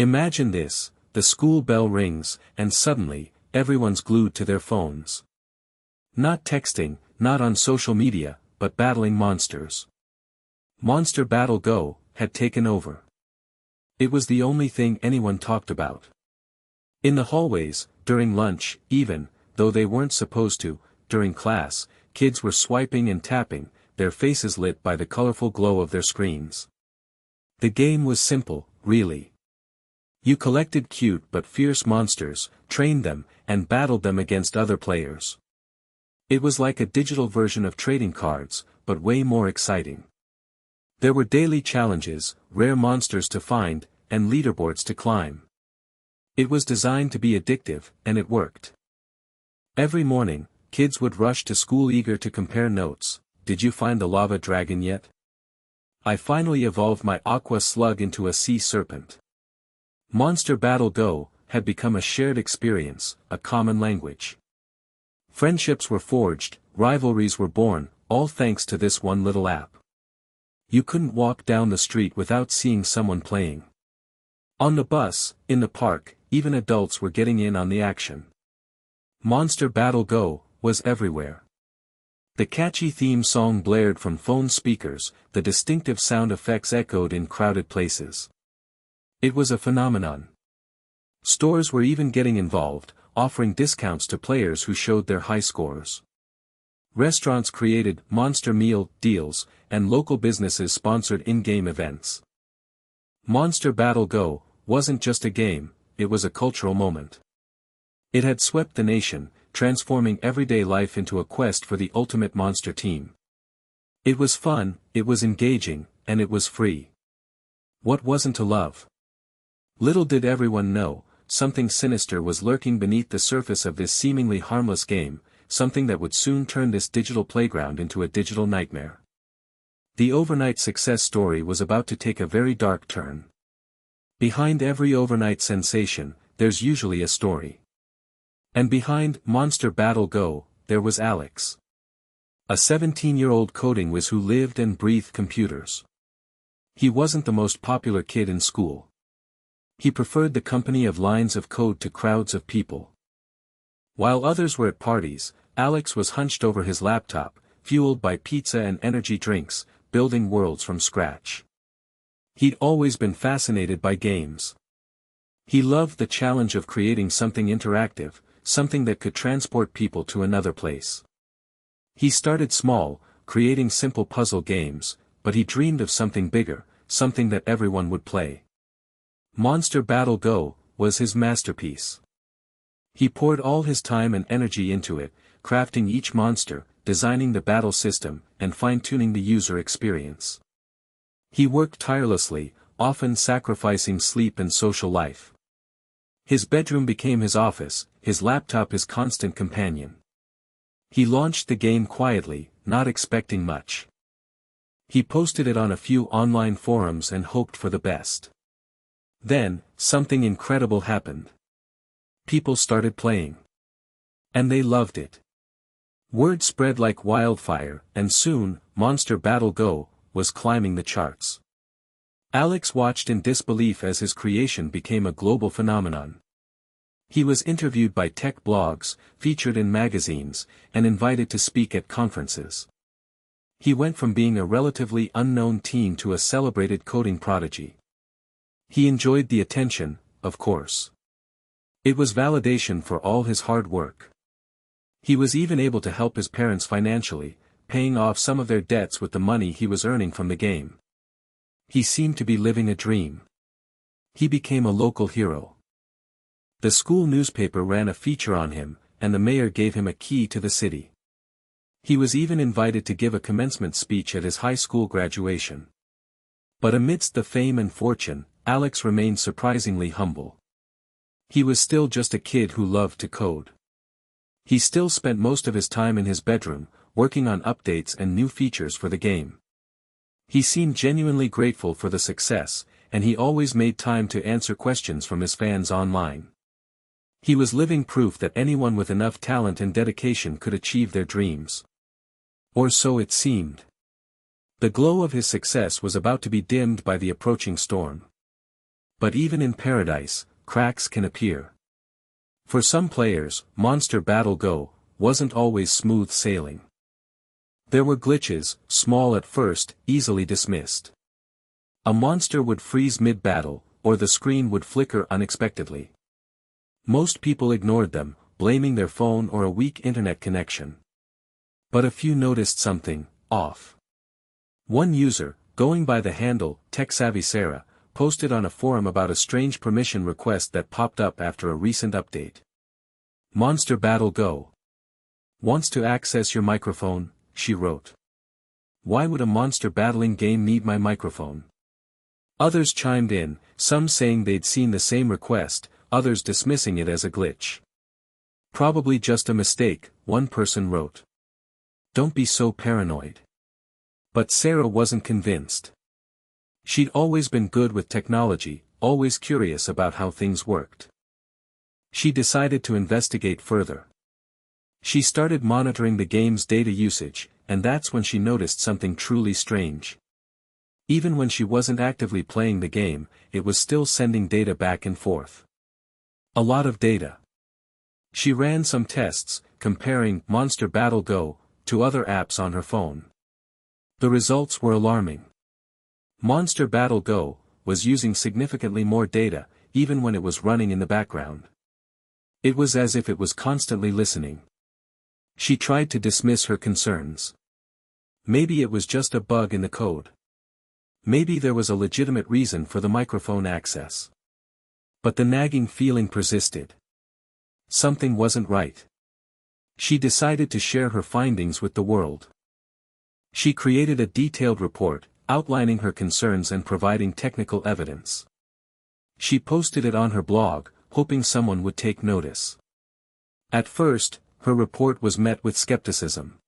Imagine this, the school bell rings, and suddenly, everyone's glued to their phones. Not texting, not on social media, but battling monsters. Monster Battle Go had taken over. It was the only thing anyone talked about. In the hallways, during lunch, even, though they weren't supposed to, during class, kids were swiping and tapping, their faces lit by the colorful glow of their screens. The game was simple, really. You collected cute but fierce monsters, trained them, and battled them against other players. It was like a digital version of trading cards, but way more exciting. There were daily challenges, rare monsters to find, and leaderboards to climb. It was designed to be addictive, and it worked. Every morning, kids would rush to school eager to compare notes. Did you find the lava dragon yet? I finally evolved my aqua slug into a sea serpent. Monster Battle Go had become a shared experience, a common language. Friendships were forged, rivalries were born, all thanks to this one little app. You couldn't walk down the street without seeing someone playing. On the bus, in the park, even adults were getting in on the action. Monster Battle Go was everywhere. The catchy theme song blared from phone speakers, the distinctive sound effects echoed in crowded places. It was a phenomenon. Stores were even getting involved, offering discounts to players who showed their high scores. Restaurants created monster meal deals, and local businesses sponsored in-game events. Monster Battle Go wasn't just a game, it was a cultural moment. It had swept the nation, transforming everyday life into a quest for the ultimate monster team. It was fun, it was engaging, and it was free. What wasn't to love? Little did everyone know, something sinister was lurking beneath the surface of this seemingly harmless game, something that would soon turn this digital playground into a digital nightmare. The overnight success story was about to take a very dark turn. Behind every overnight sensation, there's usually a story. And behind Monster Battle Go, there was Alex. A 17-year-old coding whiz who lived and breathed computers. He wasn't the most popular kid in school. He preferred the company of lines of code to crowds of people. While others were at parties, Alex was hunched over his laptop, fueled by pizza and energy drinks, building worlds from scratch. He'd always been fascinated by games. He loved the challenge of creating something interactive, something that could transport people to another place. He started small, creating simple puzzle games, but he dreamed of something bigger, something that everyone would play. Monster Battle Go was his masterpiece. He poured all his time and energy into it, crafting each monster, designing the battle system, and fine-tuning the user experience. He worked tirelessly, often sacrificing sleep and social life. His bedroom became his office, his laptop his constant companion. He launched the game quietly, not expecting much. He posted it on a few online forums and hoped for the best. Then, something incredible happened. People started playing. And they loved it. Word spread like wildfire, and soon, Monster Battle Go was climbing the charts. Alex watched in disbelief as his creation became a global phenomenon. He was interviewed by tech blogs, featured in magazines, and invited to speak at conferences. He went from being a relatively unknown teen to a celebrated coding prodigy. He enjoyed the attention, of course. It was validation for all his hard work. He was even able to help his parents financially, paying off some of their debts with the money he was earning from the game. He seemed to be living a dream. He became a local hero. The school newspaper ran a feature on him, and the mayor gave him a key to the city. He was even invited to give a commencement speech at his high school graduation. But amidst the fame and fortune, Alex remained surprisingly humble. He was still just a kid who loved to code. He still spent most of his time in his bedroom, working on updates and new features for the game. He seemed genuinely grateful for the success, and he always made time to answer questions from his fans online. He was living proof that anyone with enough talent and dedication could achieve their dreams. Or so it seemed. The glow of his success was about to be dimmed by the approaching storm. But even in paradise, cracks can appear. For some players, Monster Battle Go wasn't always smooth sailing. There were glitches, small at first, easily dismissed. A monster would freeze mid-battle, or the screen would flicker unexpectedly. Most people ignored them, blaming their phone or a weak internet connection. But a few noticed something off. One user, going by the handle TechSavvy Sarah, posted on a forum about a strange permission request that popped up after a recent update. Monster Battle Go wants to access your microphone, she wrote. Why would a monster battling game need my microphone? Others chimed in, some saying they'd seen the same request, others dismissing it as a glitch. Probably just a mistake, one person wrote. Don't be so paranoid. But Sarah wasn't convinced. She'd always been good with technology, always curious about how things worked. She decided to investigate further. She started monitoring the game's data usage, and that's when she noticed something truly strange. Even when she wasn't actively playing the game, it was still sending data back and forth. A lot of data. She ran some tests, comparing Monster Battle Go to other apps on her phone. The results were alarming. Monster Battle Go was using significantly more data, even when it was running in the background. It was as if it was constantly listening. She tried to dismiss her concerns. Maybe it was just a bug in the code. Maybe there was a legitimate reason for the microphone access. But the nagging feeling persisted. Something wasn't right. She decided to share her findings with the world. She created a detailed report, outlining her concerns and providing technical evidence. She posted it on her blog, hoping someone would take notice. At first, her report was met with skepticism.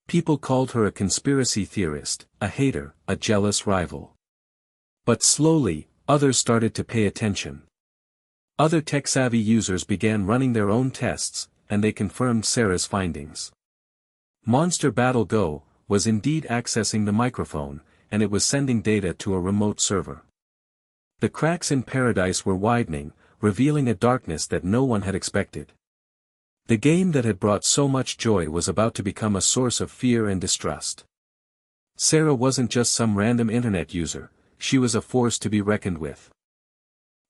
People called her a conspiracy theorist, a hater, a jealous rival. But slowly, others started to pay attention. Other tech-savvy users began running their own tests, and they confirmed Sarah's findings. Monster Battle Go was indeed accessing the microphone, and it was sending data to a remote server. The cracks in paradise were widening, revealing a darkness that no one had expected. The game that had brought so much joy was about to become a source of fear and distrust. Sarah wasn't just some random internet user, she was a force to be reckoned with.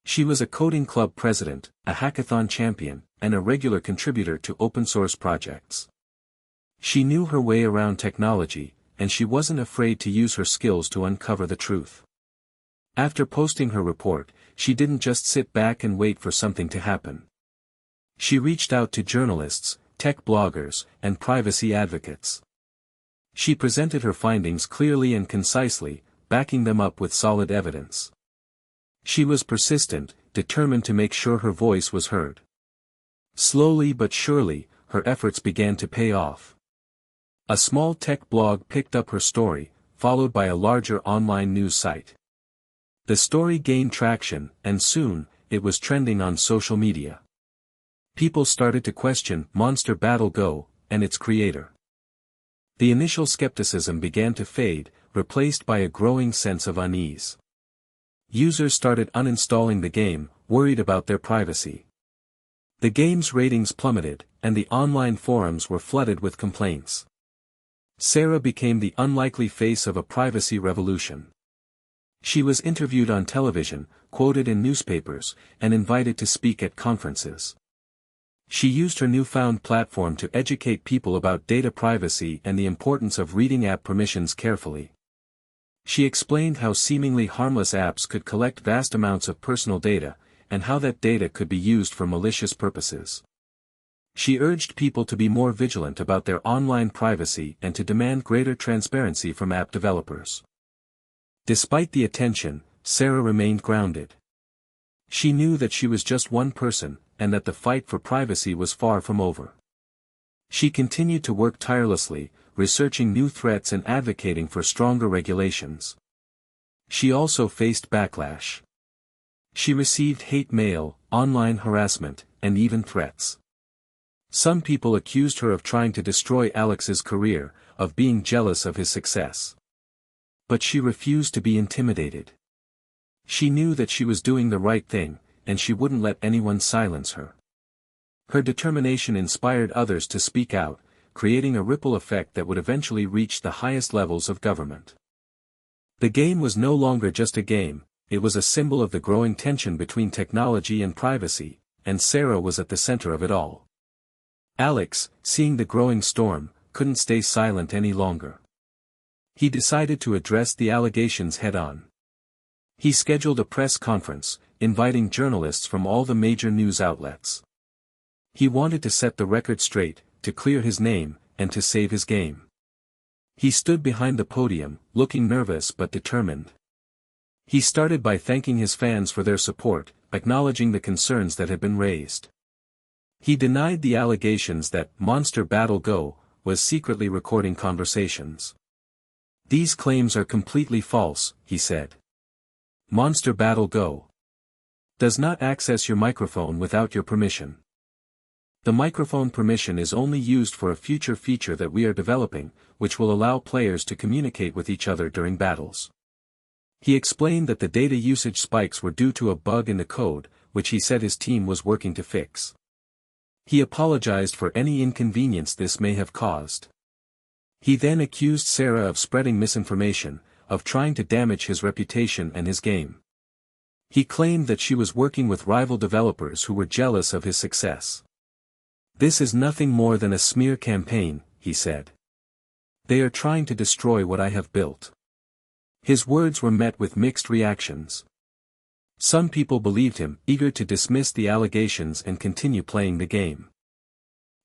She was a coding club president, a hackathon champion, and a regular contributor to open-source projects. She knew her way around technology, and she wasn't afraid to use her skills to uncover the truth. After posting her report, she didn't just sit back and wait for something to happen. She reached out to journalists, tech bloggers, and privacy advocates. She presented her findings clearly and concisely, backing them up with solid evidence. She was persistent, determined to make sure her voice was heard. Slowly but surely, her efforts began to pay off. A small tech blog picked up her story, followed by a larger online news site. The story gained traction, and soon, it was trending on social media. People started to question Monster Battle Go and its creator. The initial skepticism began to fade, replaced by a growing sense of unease. Users started uninstalling the game, worried about their privacy. The game's ratings plummeted, and the online forums were flooded with complaints. Sarah became the unlikely face of a privacy revolution. She was interviewed on television, quoted in newspapers, and invited to speak at conferences. She used her newfound platform to educate people about data privacy and the importance of reading app permissions carefully. She explained how seemingly harmless apps could collect vast amounts of personal data, and how that data could be used for malicious purposes. She urged people to be more vigilant about their online privacy and to demand greater transparency from app developers. Despite the attention, Sarah remained grounded. She knew that she was just one person, and that the fight for privacy was far from over. She continued to work tirelessly, researching new threats and advocating for stronger regulations. She also faced backlash. She received hate mail, online harassment, and even threats. Some people accused her of trying to destroy Alex's career, of being jealous of his success. But she refused to be intimidated. She knew that she was doing the right thing, and she wouldn't let anyone silence her. Her determination inspired others to speak out, creating a ripple effect that would eventually reach the highest levels of government. The game was no longer just a game, it was a symbol of the growing tension between technology and privacy, and Sarah was at the center of it all. Alex, seeing the growing storm, couldn't stay silent any longer. He decided to address the allegations head-on. He scheduled a press conference, inviting journalists from all the major news outlets. He wanted to set the record straight, to clear his name, and to save his game. He stood behind the podium, looking nervous but determined. He started by thanking his fans for their support, acknowledging the concerns that had been raised. He denied the allegations that Monster Battle Go was secretly recording conversations. These claims are completely false, he said. Monster Battle Go does not access your microphone without your permission. The microphone permission is only used for a future feature that we are developing, which will allow players to communicate with each other during battles. He explained that the data usage spikes were due to a bug in the code, which he said his team was working to fix. He apologized for any inconvenience this may have caused. He then accused Sarah of spreading misinformation, of trying to damage his reputation and his game. He claimed that she was working with rival developers who were jealous of his success. This is nothing more than a smear campaign, he said. They are trying to destroy what I have built. His words were met with mixed reactions. Some people believed him, eager to dismiss the allegations and continue playing the game.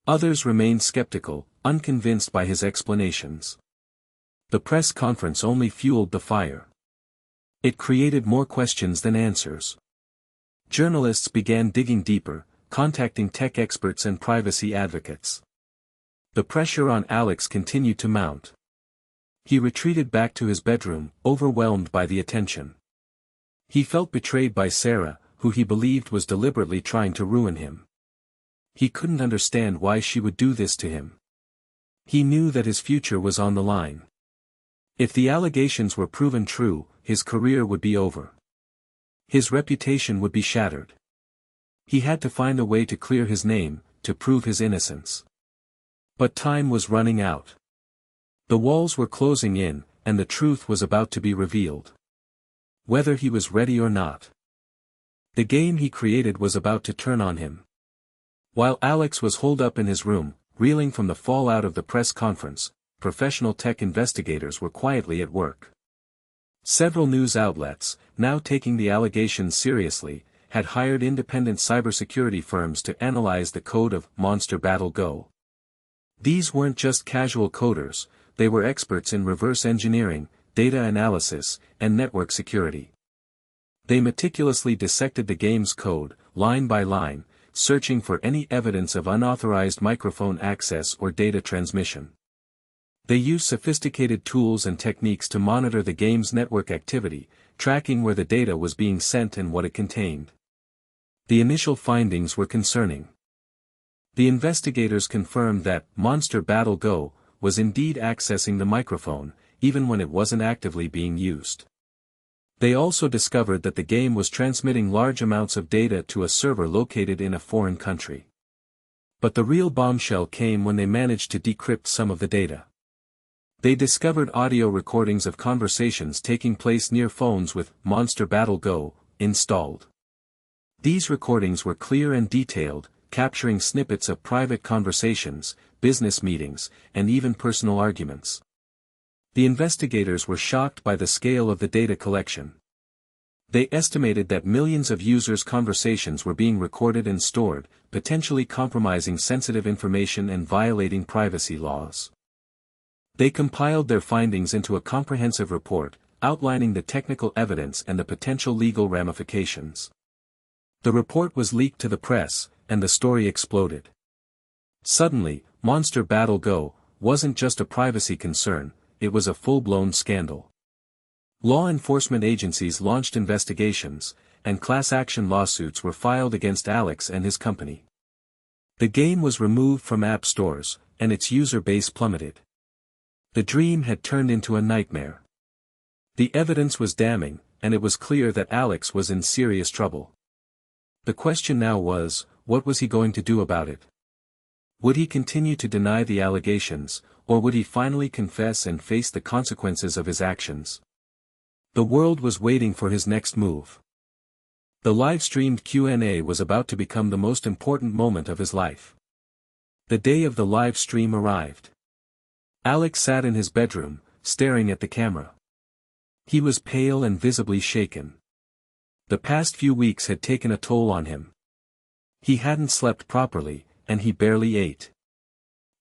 Others remained skeptical, unconvinced by his explanations. The press conference only fueled the fire. It created more questions than answers. Journalists began digging deeper, contacting tech experts and privacy advocates. The pressure on Alex continued to mount. He retreated back to his bedroom, overwhelmed by the attention. He felt betrayed by Sarah, who he believed was deliberately trying to ruin him. He couldn't understand why she would do this to him. He knew that his future was on the line. If the allegations were proven true, his career would be over. His reputation would be shattered. He had to find a way to clear his name, to prove his innocence. But time was running out. The walls were closing in, and the truth was about to be revealed. Whether he was ready or not. The game he created was about to turn on him. While Alex was holed up in his room, reeling from the fallout of the press conference, professional tech investigators were quietly at work. Several news outlets, now taking the allegations seriously, had hired independent cybersecurity firms to analyze the code of Monster Battle Go. These weren't just casual coders, they were experts in reverse engineering, data analysis, and network security. They meticulously dissected the game's code, line by line, searching for any evidence of unauthorized microphone access or data transmission. They used sophisticated tools and techniques to monitor the game's network activity, tracking where the data was being sent and what it contained. The initial findings were concerning. The investigators confirmed that Monster Battle Go was indeed accessing the microphone, even when it wasn't actively being used. They also discovered that the game was transmitting large amounts of data to a server located in a foreign country. But the real bombshell came when they managed to decrypt some of the data. They discovered audio recordings of conversations taking place near phones with Monster Battle Go installed. These recordings were clear and detailed, capturing snippets of private conversations, business meetings, and even personal arguments. The investigators were shocked by the scale of the data collection. They estimated that millions of users' conversations were being recorded and stored, potentially compromising sensitive information and violating privacy laws. They compiled their findings into a comprehensive report, outlining the technical evidence and the potential legal ramifications. The report was leaked to the press, and the story exploded. Suddenly, Monster Battle Go wasn't just a privacy concern, it was a full-blown scandal. Law enforcement agencies launched investigations, and class action lawsuits were filed against Alex and his company. The game was removed from app stores, and its user base plummeted. The dream had turned into a nightmare. The evidence was damning, and it was clear that Alex was in serious trouble. The question now was, what was he going to do about it? Would he continue to deny the allegations, or would he finally confess and face the consequences of his actions? The world was waiting for his next move. The live-streamed Q&A was about to become the most important moment of his life. The day of the live stream arrived. Alex sat in his bedroom, staring at the camera. He was pale and visibly shaken. The past few weeks had taken a toll on him. He hadn't slept properly, and he barely ate.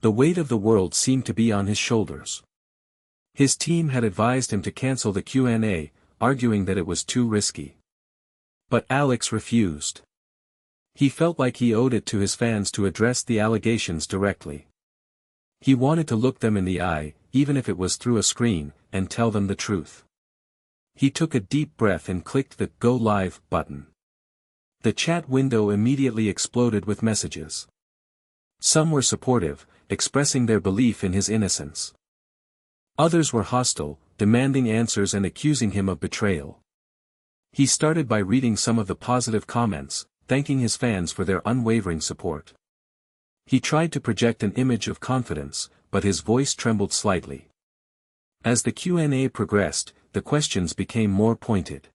The weight of the world seemed to be on his shoulders. His team had advised him to cancel the Q&A, arguing that it was too risky. But Alex refused. He felt like he owed it to his fans to address the allegations directly. He wanted to look them in the eye, even if it was through a screen, and tell them the truth. He took a deep breath and clicked the Go Live button. The chat window immediately exploded with messages. Some were supportive, expressing their belief in his innocence. Others were hostile, demanding answers and accusing him of betrayal. He started by reading some of the positive comments, thanking his fans for their unwavering support. He tried to project an image of confidence, but his voice trembled slightly. As the Q&A progressed, the questions became more pointed.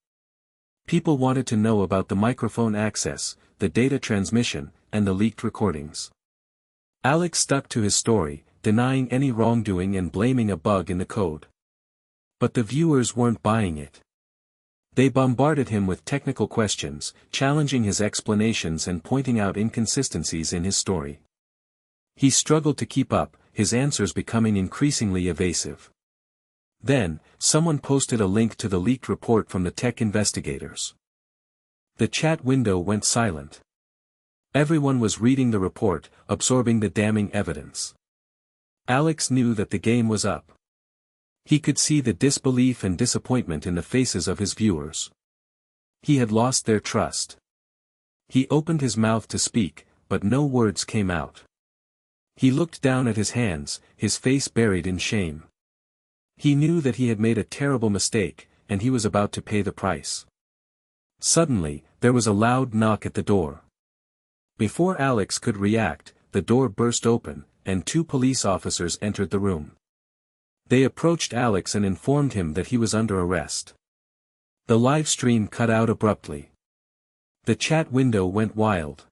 People wanted to know about the microphone access, the data transmission, and the leaked recordings. Alex stuck to his story, denying any wrongdoing and blaming a bug in the code. But the viewers weren't buying it. They bombarded him with technical questions, challenging his explanations and pointing out inconsistencies in his story. He struggled to keep up, his answers becoming increasingly evasive. Then, someone posted a link to the leaked report from the tech investigators. The chat window went silent. Everyone was reading the report, absorbing the damning evidence. Alex knew that the game was up. He could see the disbelief and disappointment in the faces of his viewers. He had lost their trust. He opened his mouth to speak, but no words came out. He looked down at his hands, his face buried in shame. He knew that he had made a terrible mistake, and he was about to pay the price. Suddenly, there was a loud knock at the door. Before Alex could react, the door burst open, and 2 police officers entered the room. They approached Alex and informed him that he was under arrest. The live stream cut out abruptly. The chat window went wild.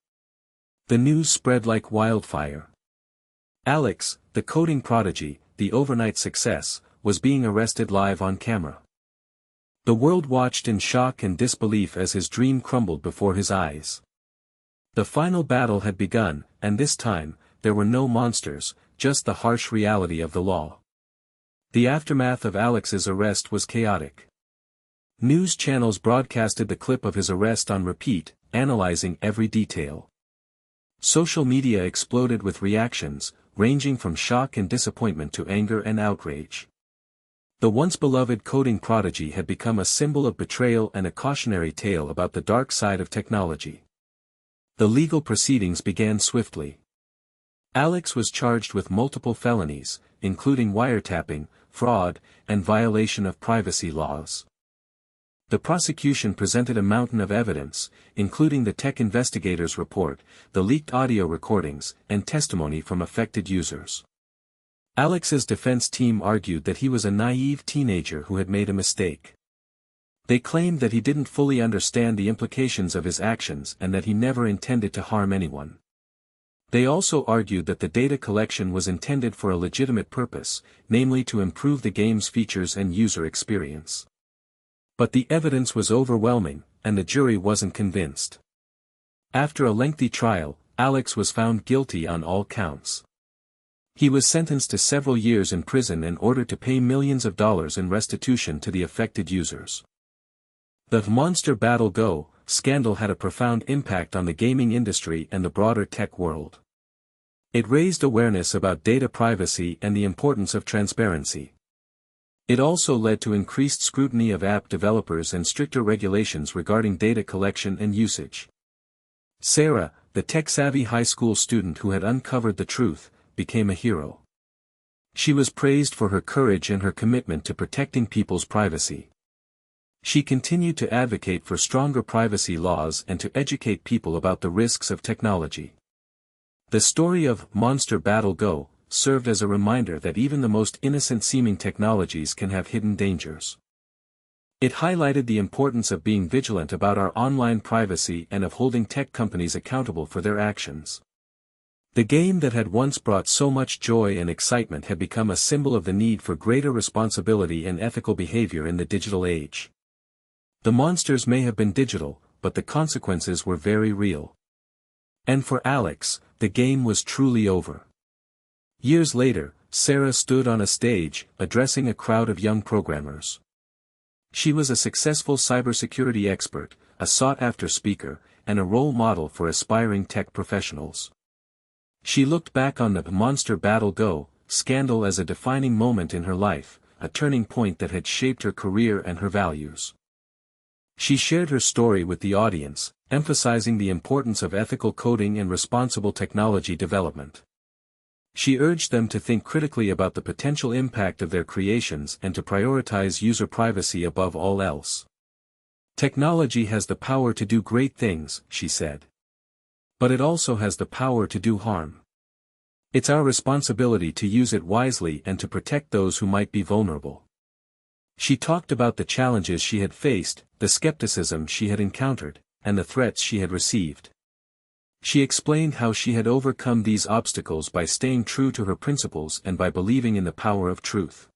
The news spread like wildfire. Alex, the coding prodigy, the overnight success, was being arrested live on camera. The world watched in shock and disbelief as his dream crumbled before his eyes. The final battle had begun, and this time, there were no monsters, just the harsh reality of the law. The aftermath of Alex's arrest was chaotic. News channels broadcasted the clip of his arrest on repeat, analyzing every detail. Social media exploded with reactions, ranging from shock and disappointment to anger and outrage. The once beloved coding prodigy had become a symbol of betrayal and a cautionary tale about the dark side of technology. The legal proceedings began swiftly. Alex was charged with multiple felonies, including wiretapping, fraud, and violation of privacy laws. The prosecution presented a mountain of evidence, including the tech investigators' report, the leaked audio recordings, and testimony from affected users. Alex's defense team argued that he was a naive teenager who had made a mistake. They claimed that he didn't fully understand the implications of his actions and that he never intended to harm anyone. They also argued that the data collection was intended for a legitimate purpose, namely to improve the game's features and user experience. But the evidence was overwhelming, and the jury wasn't convinced. After a lengthy trial, Alex was found guilty on all counts. He was sentenced to several years in prison and ordered to pay millions of dollars in restitution to the affected users. The Monster Battle Go scandal had a profound impact on the gaming industry and the broader tech world. It raised awareness about data privacy and the importance of transparency. It also led to increased scrutiny of app developers and stricter regulations regarding data collection and usage. Sarah, the tech-savvy high school student who had uncovered the truth, became a hero. She was praised for her courage and her commitment to protecting people's privacy. She continued to advocate for stronger privacy laws and to educate people about the risks of technology. The story of Monster Battle Go served as a reminder that even the most innocent-seeming technologies can have hidden dangers. It highlighted the importance of being vigilant about our online privacy and of holding tech companies accountable for their actions. The game that had once brought so much joy and excitement had become a symbol of the need for greater responsibility and ethical behavior in the digital age. The monsters may have been digital, but the consequences were very real. And for Alex, the game was truly over. Years later, Sarah stood on a stage, addressing a crowd of young programmers. She was a successful cybersecurity expert, a sought-after speaker, and a role model for aspiring tech professionals. She looked back on the Monster Battle Go scandal as a defining moment in her life, a turning point that had shaped her career and her values. She shared her story with the audience, emphasizing the importance of ethical coding and responsible technology development. She urged them to think critically about the potential impact of their creations and to prioritize user privacy above all else. Technology has the power to do great things, she said. But it also has the power to do harm. It's our responsibility to use it wisely and to protect those who might be vulnerable. She talked about the challenges she had faced, the skepticism she had encountered, and the threats she had received. She explained how she had overcome these obstacles by staying true to her principles and by believing in the power of truth.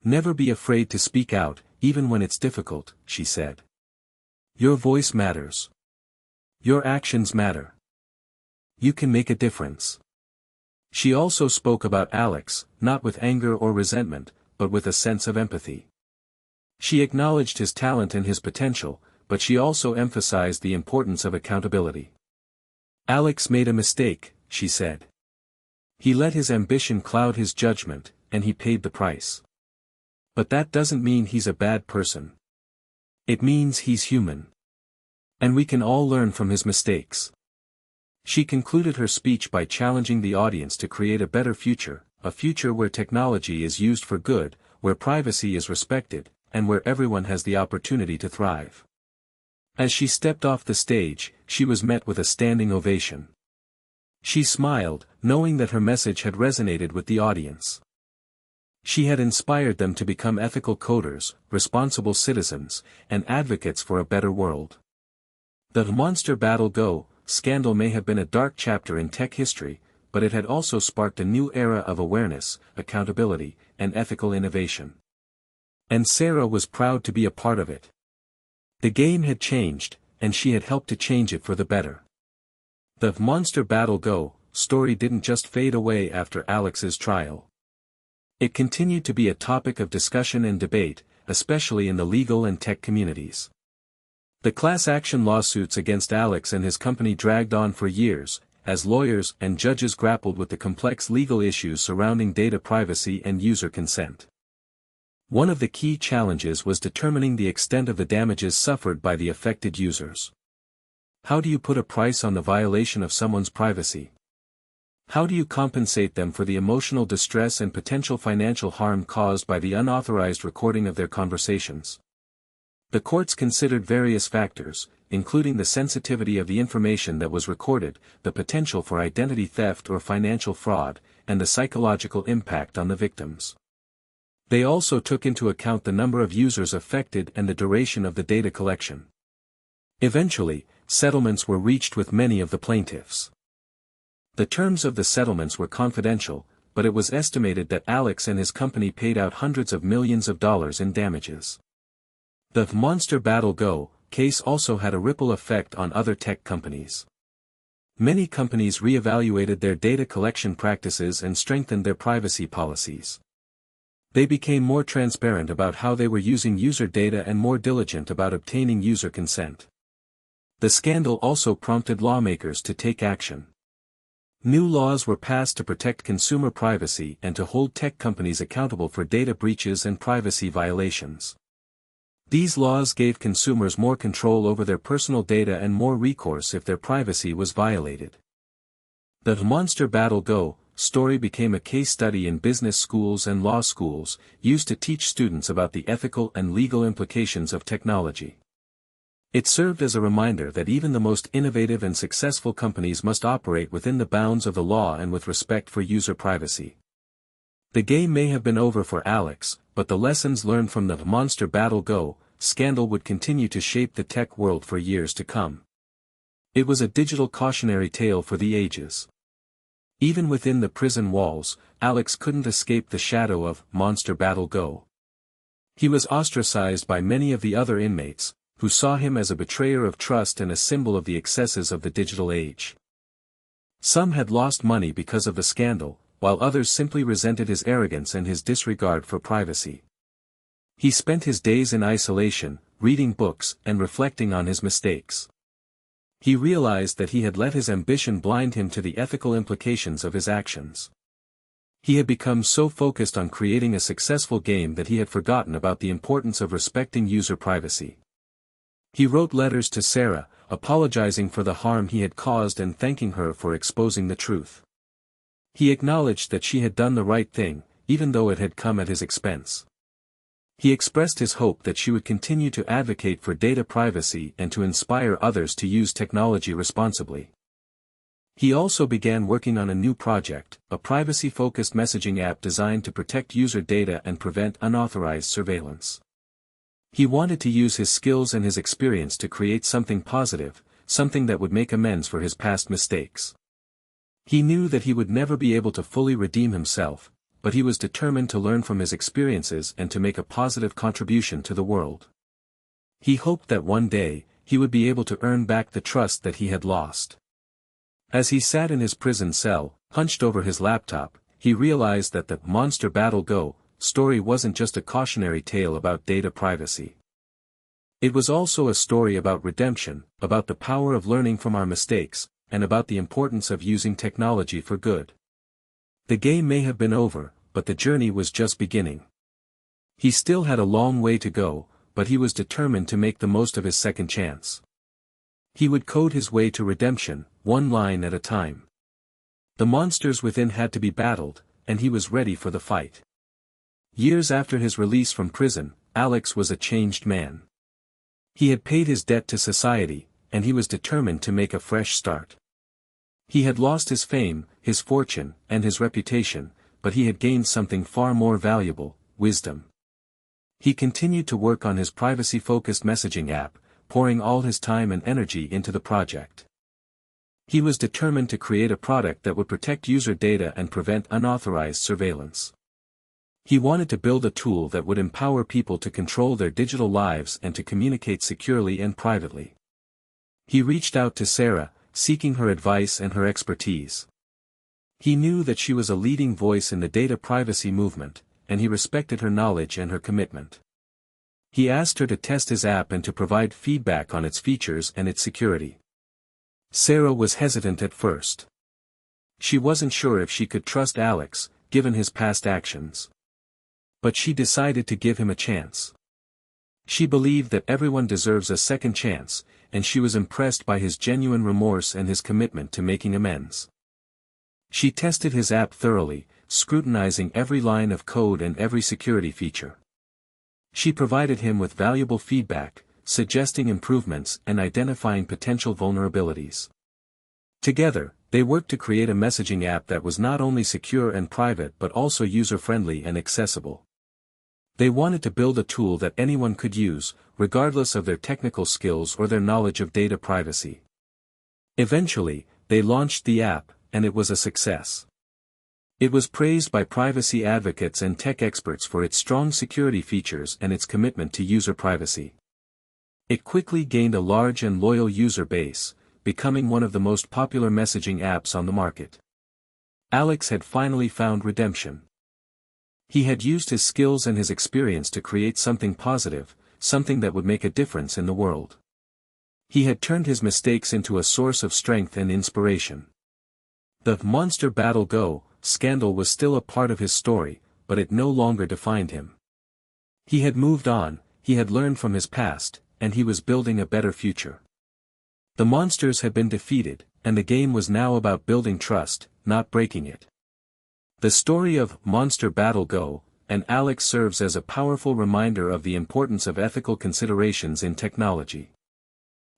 Never be afraid to speak out, even when it's difficult, she said. Your voice matters. Your actions matter. You can make a difference. She also spoke about Alex, not with anger or resentment, but with a sense of empathy. She acknowledged his talent and his potential, but she also emphasized the importance of accountability. Alex made a mistake, she said. He let his ambition cloud his judgment, and he paid the price. But that doesn't mean he's a bad person. It means he's human. And we can all learn from his mistakes. She concluded her speech by challenging the audience to create a better future, a future where technology is used for good, where privacy is respected, and where everyone has the opportunity to thrive. As she stepped off the stage, she was met with a standing ovation. She smiled, knowing that her message had resonated with the audience. She had inspired them to become ethical coders, responsible citizens, and advocates for a better world. The Monster Battle Go scandal may have been a dark chapter in tech history, but it had also sparked a new era of awareness, accountability, and ethical innovation. And Sarah was proud to be a part of it. The game had changed, and she had helped to change it for the better. The Monster Battle Go story didn't just fade away after Alex's trial. It continued to be a topic of discussion and debate, especially in the legal and tech communities. The class action lawsuits against Alex and his company dragged on for years, as lawyers and judges grappled with the complex legal issues surrounding data privacy and user consent. One of the key challenges was determining the extent of the damages suffered by the affected users. How do you put a price on the violation of someone's privacy? How do you compensate them for the emotional distress and potential financial harm caused by the unauthorized recording of their conversations? The courts considered various factors, including the sensitivity of the information that was recorded, the potential for identity theft or financial fraud, and the psychological impact on the victims. They also took into account the number of users affected and the duration of the data collection. Eventually, settlements were reached with many of the plaintiffs. The terms of the settlements were confidential, but it was estimated that Alex and his company paid out hundreds of millions of dollars in damages. The Monster Battle Go case also had a ripple effect on other tech companies. Many companies re-evaluated their data collection practices and strengthened their privacy policies. They became more transparent about how they were using user data and more diligent about obtaining user consent. The scandal also prompted lawmakers to take action. New laws were passed to protect consumer privacy and to hold tech companies accountable for data breaches and privacy violations. These laws gave consumers more control over their personal data and more recourse if their privacy was violated. The Monster Battle Go story became a case study in business schools and law schools, used to teach students about the ethical and legal implications of technology. It served as a reminder that even the most innovative and successful companies must operate within the bounds of the law and with respect for user privacy. The game may have been over for Alex, but the lessons learned from the Monster Battle Go scandal would continue to shape the tech world for years to come. It was a digital cautionary tale for the ages. Even within the prison walls, Alex couldn't escape the shadow of Monster Battle Go. He was ostracized by many of the other inmates, who saw him as a betrayer of trust and a symbol of the excesses of the digital age. Some had lost money because of the scandal, while others simply resented his arrogance and his disregard for privacy. He spent his days in isolation, reading books and reflecting on his mistakes. He realized that he had let his ambition blind him to the ethical implications of his actions. He had become so focused on creating a successful game that he had forgotten about the importance of respecting user privacy. He wrote letters to Sarah, apologizing for the harm he had caused and thanking her for exposing the truth. He acknowledged that she had done the right thing, even though it had come at his expense. He expressed his hope that she would continue to advocate for data privacy and to inspire others to use technology responsibly. He also began working on a new project, a privacy-focused messaging app designed to protect user data and prevent unauthorized surveillance. He wanted to use his skills and his experience to create something positive, something that would make amends for his past mistakes. He knew that he would never be able to fully redeem himself, but he was determined to learn from his experiences and to make a positive contribution to the world. He hoped that one day, he would be able to earn back the trust that he had lost. As he sat in his prison cell, hunched over his laptop, he realized that the Monster Battle Go story wasn't just a cautionary tale about data privacy. It was also a story about redemption, about the power of learning from our mistakes, and about the importance of using technology for good. The game may have been over, but the journey was just beginning. He still had a long way to go, but he was determined to make the most of his second chance. He would code his way to redemption, one line at a time. The monsters within had to be battled, and he was ready for the fight. Years after his release from prison, Alex was a changed man. He had paid his debt to society, and he was determined to make a fresh start. He had lost his fame, his fortune, and his reputation, but he had gained something far more valuable, wisdom. He continued to work on his privacy-focused messaging app, pouring all his time and energy into the project. He was determined to create a product that would protect user data and prevent unauthorized surveillance. He wanted to build a tool that would empower people to control their digital lives and to communicate securely and privately. He reached out to Sarah, seeking her advice and her expertise. He knew that she was a leading voice in the data privacy movement, and he respected her knowledge and her commitment. He asked her to test his app and to provide feedback on its features and its security. Sarah was hesitant at first. She wasn't sure if she could trust Alex, given his past actions. But she decided to give him a chance. She believed that everyone deserves a second chance, and she was impressed by his genuine remorse and his commitment to making amends. She tested his app thoroughly, scrutinizing every line of code and every security feature. She provided him with valuable feedback, suggesting improvements and identifying potential vulnerabilities. Together, they worked to create a messaging app that was not only secure and private but also user-friendly and accessible. They wanted to build a tool that anyone could use, regardless of their technical skills or their knowledge of data privacy. Eventually, they launched the app, and it was a success. It was praised by privacy advocates and tech experts for its strong security features and its commitment to user privacy. It quickly gained a large and loyal user base, becoming one of the most popular messaging apps on the market. Alex had finally found redemption. He had used his skills and his experience to create something positive, something that would make a difference in the world. He had turned his mistakes into a source of strength and inspiration. The Monster Battle Go scandal was still a part of his story, but it no longer defined him. He had moved on, he had learned from his past, and he was building a better future. The monsters had been defeated, and the game was now about building trust, not breaking it. The story of Monster Battle Go and Alex serves as a powerful reminder of the importance of ethical considerations in technology.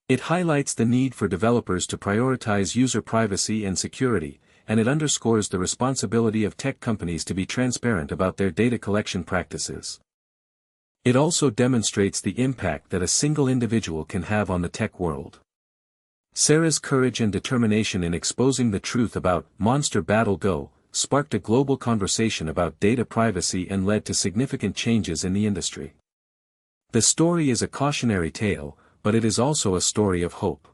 It highlights the need for developers to prioritize user privacy and security, and it underscores the responsibility of tech companies to be transparent about their data collection practices. It also demonstrates the impact that a single individual can have on the tech world. Sarah's courage and determination in exposing the truth about Monster Battle Go sparked a global conversation about data privacy and led to significant changes in the industry. The story is a cautionary tale, but it is also a story of hope.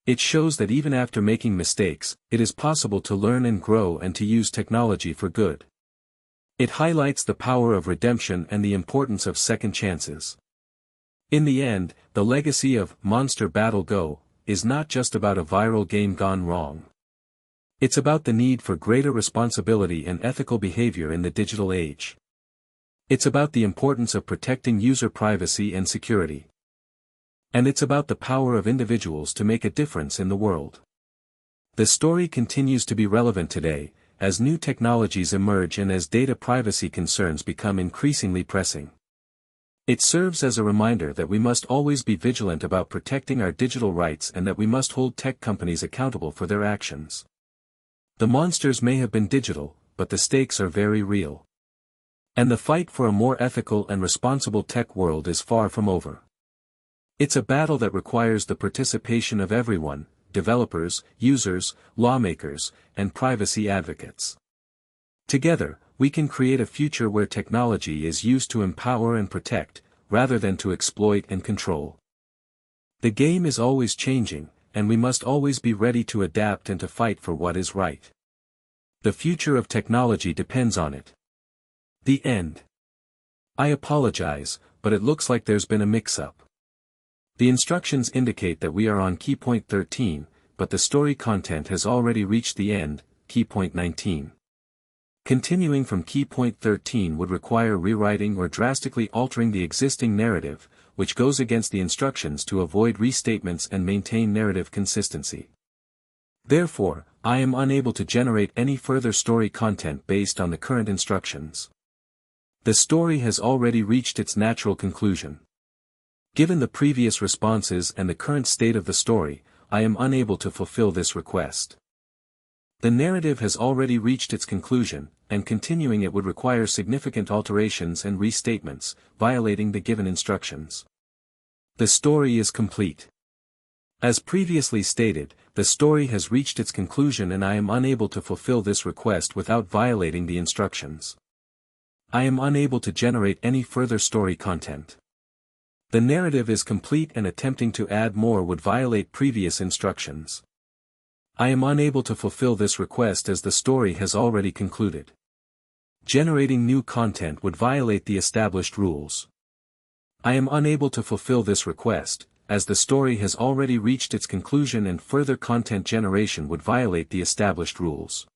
It shows that even after making mistakes, it is possible to learn and grow and to use technology for good. It highlights the power of redemption and the importance of second chances. In the end, the legacy of Monster Battle Go is not just about a viral game gone wrong. It's about the need for greater responsibility and ethical behavior in the digital age. It's about the importance of protecting user privacy and security. And it's about the power of individuals to make a difference in the world. The story continues to be relevant today, as new technologies emerge and as data privacy concerns become increasingly pressing. It serves as a reminder that we must always be vigilant about protecting our digital rights and that we must hold tech companies accountable for their actions. The monsters may have been digital, but the stakes are very real. And the fight for a more ethical and responsible tech world is far from over. It's a battle that requires the participation of everyone: developers, users, lawmakers, and privacy advocates. Together, we can create a future where technology is used to empower and protect, rather than to exploit and control. The game is always changing, and we must always be ready to adapt and to fight for what is right. The future of technology depends on it. The end. I apologize, but it looks like there's been a mix-up. The instructions indicate that we are on key point 13, but the story content has already reached the end, key point 19. Continuing from key point 13 would require rewriting or drastically altering the existing narrative, which goes against the instructions to avoid restatements and maintain narrative consistency. Therefore, I am unable to generate any further story content based on the current instructions. The story has already reached its natural conclusion. Given the previous responses and the current state of the story, I am unable to fulfill this request. The narrative has already reached its conclusion, and continuing it would require significant alterations and restatements, violating the given instructions. The story is complete. As previously stated, the story has reached its conclusion and I am unable to fulfill this request without violating the instructions. I am unable to generate any further story content. The narrative is complete and attempting to add more would violate previous instructions. I am unable to fulfill this request as the story has already concluded. Generating new content would violate the established rules. I am unable to fulfill this request, as the story has already reached its conclusion and further content generation would violate the established rules.